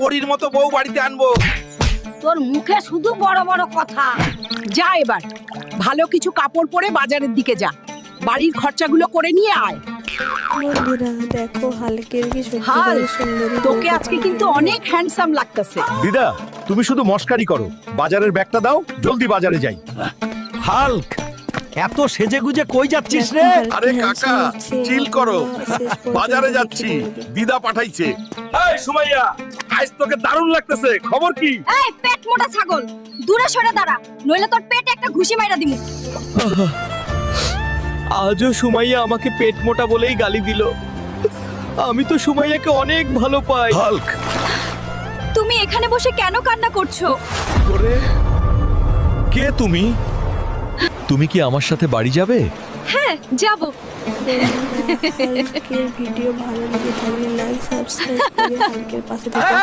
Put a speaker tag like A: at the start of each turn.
A: পরীর মতো বউ বাড়িতে আনবো।
B: তোর মুখে শুধু বড় বড় কথা।
C: যা এবার ভালো কিছু কাপড় পরে বাজারের দিকে যা, বাড়ির খরচাগুলো করে নিয়ে আয়।
D: বন্ধুরা দেখো হালকের কি
C: হাল,
D: সত্যি সুন্দরী
C: তোকে আজকে কিন্তু অনেক হ্যান্ডসাম লাগতেছে।
E: দিদা তুমি শুধু মস্কারি করো, বাজারের ব্যাগটা দাও, জলদি বাজারে যাই।
F: হাল্ক, এত সেজেগুজে কই যাচ্ছিস রে?
A: আরে কাকা, চিল করো। বাজারে যাচ্ছি, দিদা পাঠাইছে। এই সুমাইয়া, আজ তোকে দারুণ লাগতেছে, খবর কি?
B: এই পেট মোটা ছাগল, দূরে সরে দাঁড়া, নইলে তোর পেটে একটা ঘুষি মাইরা দিমু।
F: আজও সুমাইয়া আমাকে পেট মোটা বলেই গালি দিল। আমি তো সুমাইয়াকে অনেক ভালো পাই।
E: হাল্ক,
B: তুমি এখানে বসে কেন কান্না করছো?
E: কে তুমি? তুমি কি আমার সাথে বাড়ি যাবে?
B: হ্যাঁ, যাব।
D: হালকের ভিডিও ভালো লেগে থাকলে লাইক সাবস্ক্রাইব করে হালকের পাশে থাকো।